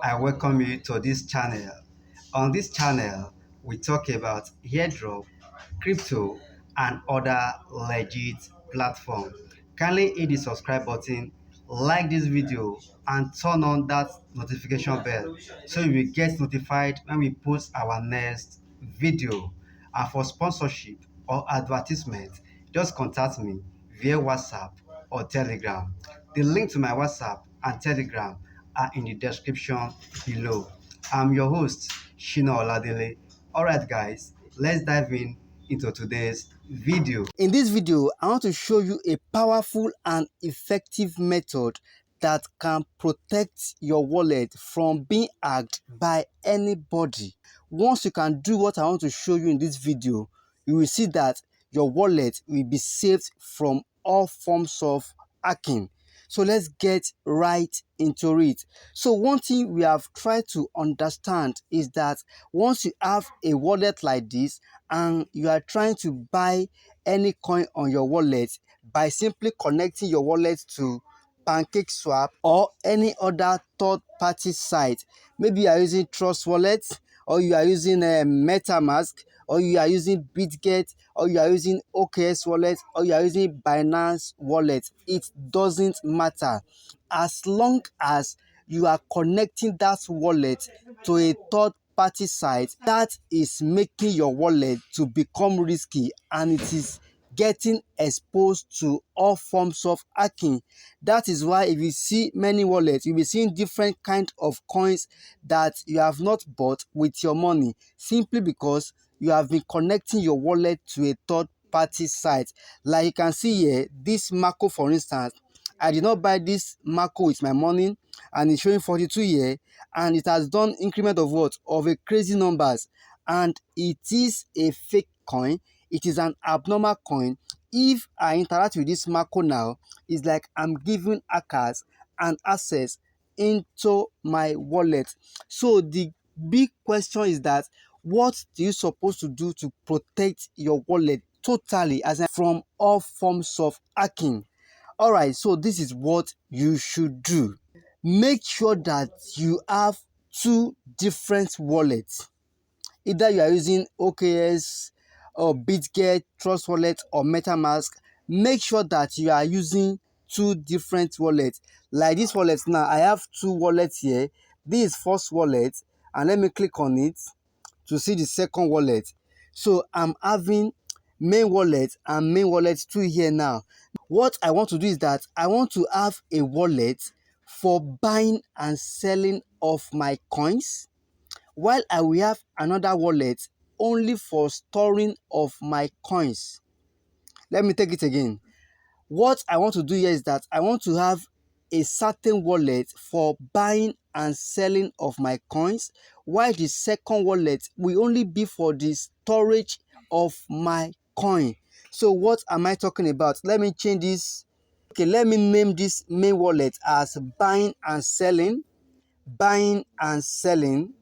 I welcome you to this channel. On this channel, we talk about airdrop, crypto, and other legit platforms. Kindly hit the subscribe button, like this video, and turn on that notification bell so you will get notified when we post our next video. And for sponsorship or advertisement, just contact me via WhatsApp or Telegram. The link to my WhatsApp and Telegram are in the description below. I'm your host, Shina Oladele. Alright guys, let's dive into today's video. In this video, I want to show you a powerful and effective method that can protect your wallet from being hacked by anybody. Once you can do what I want to show you in this video, you will see that your wallet will be saved from all forms of hacking. So let's get right into it. So one thing we have tried to understand is that once you have a wallet like this and you are trying to buy any coin on your wallet by simply connecting your wallet to PancakeSwap or any other third-party site, maybe you are using Trust Wallet, or you are using MetaMask, or you are using Bitget, or you are using OKS Wallet, or you are using Binance Wallet. It doesn't matter. As long as you are connecting that wallet to a third-party site, that is making your wallet to become risky, and it is getting exposed to all forms of hacking. That is why if you see many wallets, you'll be seeing different kind of coins that you have not bought with your money, simply because you have been connecting your wallet to a third party site. Like you can see here, this Mako for instance, I did not buy this Mako with my money, and it's showing 42 here, and it has done increment of what? Of a crazy numbers, and it is a fake coin. It is an abnormal coin. If I interact with this Mako now, it's like I'm giving hackers an access into my wallet. So the big question is that what do you supposed to do to protect your wallet totally from all forms of hacking? Alright, so this is what you should do. Make sure that you have two different wallets. Either you are using OKS or Bitget, Trust Wallet or MetaMask. Make sure that you are using two different wallets. Like this wallet now, I have two wallets here. This is first wallet, and let me click on it to see the second wallet. So I'm having main wallet and main wallet 2 here now. What I want to do is that I want to have a wallet for buying and selling of my coins, while I will have another wallet only for storing of my coins. Let me take it again. What I want to do here is that I want to have a certain wallet for buying and selling of my coins, while the second wallet will only be for the storage of my coin. So what am I talking about? Let me change this. Okay, let me name this main wallet as buying and selling. Buying and selling.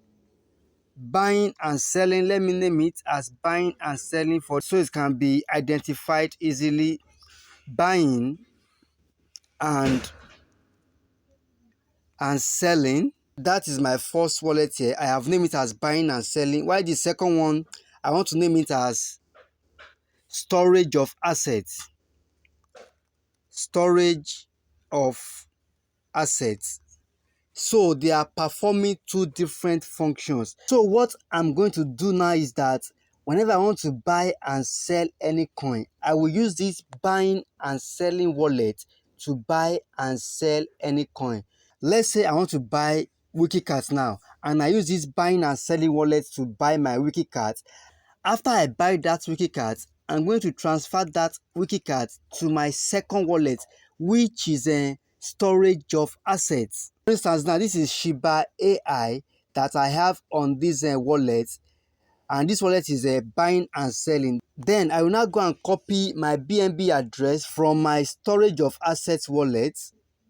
Buying and selling. Let me name it as buying and selling so it can be identified easily. Buying and selling. That is my first wallet here. I have named it as buying and selling, while the second one I want to name it as storage of assets. Storage of assets. So they are performing two different functions. So what I'm going to do now is that whenever I want to buy and sell any coin, I will use this buying and selling wallet to buy and sell any coin. Let's say I want to buy wiki cards now, and I use this buying and selling wallet to buy my wiki cards. After I buy that wiki card, I'm going to transfer that wiki card to my second wallet, which is a storage of assets. For instance, now this is Shiba AI that I have on this wallet, and this wallet is buying and selling. Then I will now go and copy my BNB address from my storage of assets wallet.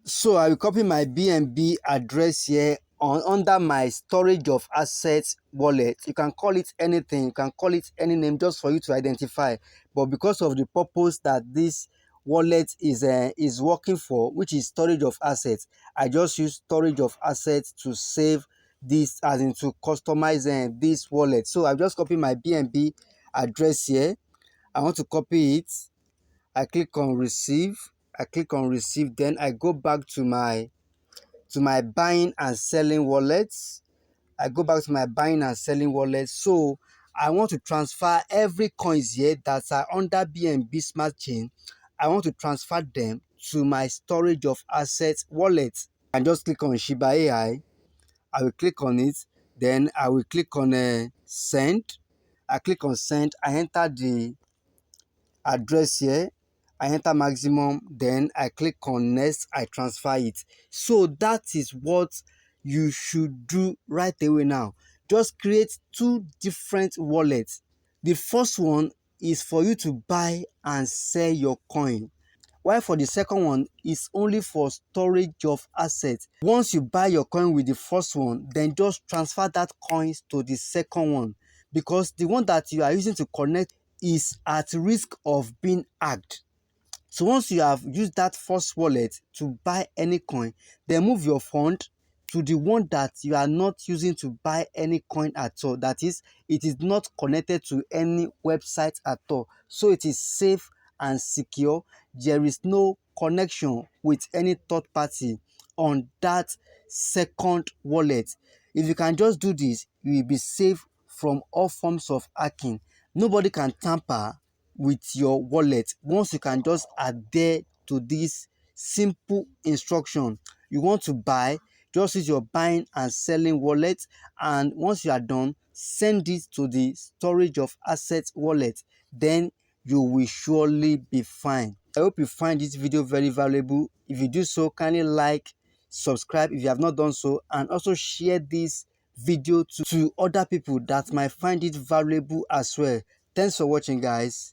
So I will copy my BNB address here under my storage of assets wallet. You can call it anything, you can call it any name just for you to identify. But because of the purpose that this wallet is working for, which is storage of assets, I just use storage of assets to save this, as in to customize this wallet. So I just copy my BNB address here. I want to copy it. I click on receive. Then I go back to my buying and selling wallets. So I want to transfer every coins here that are under BNB Smart Chain. I want to transfer them to my storage of assets wallet. And just click on Shiba AI. I will click on it. Then I will click on send. I click on send. I enter the address here. I enter maximum, then I click on next, I transfer it. So that is what you should do right away now. Just create two different wallets. The first one is for you to buy and sell your coin, while for the second one is only for storage of assets. Once you buy your coin with the first one, then just transfer that coins to the second one, because the one that you are using to connect is at risk of being hacked. So once you have used that first wallet to buy any coin, then move your fund to the one that you are not using to buy any coin at all. That is, it is not connected to any website at all. So it is safe and secure. There is no connection with any third party on that second wallet. If you can just do this, you will be safe from all forms of hacking. Nobody can tamper with your wallet once you can just adhere to this simple instruction. You want to buy, just use your buying and selling wallet, and once you are done, send it to the storage of assets wallet. Then you will surely be fine. I hope you find this video very valuable. If you do so, kindly like, subscribe if you have not done so, and also share this video to other people that might find it valuable as well. Thanks for watching, guys.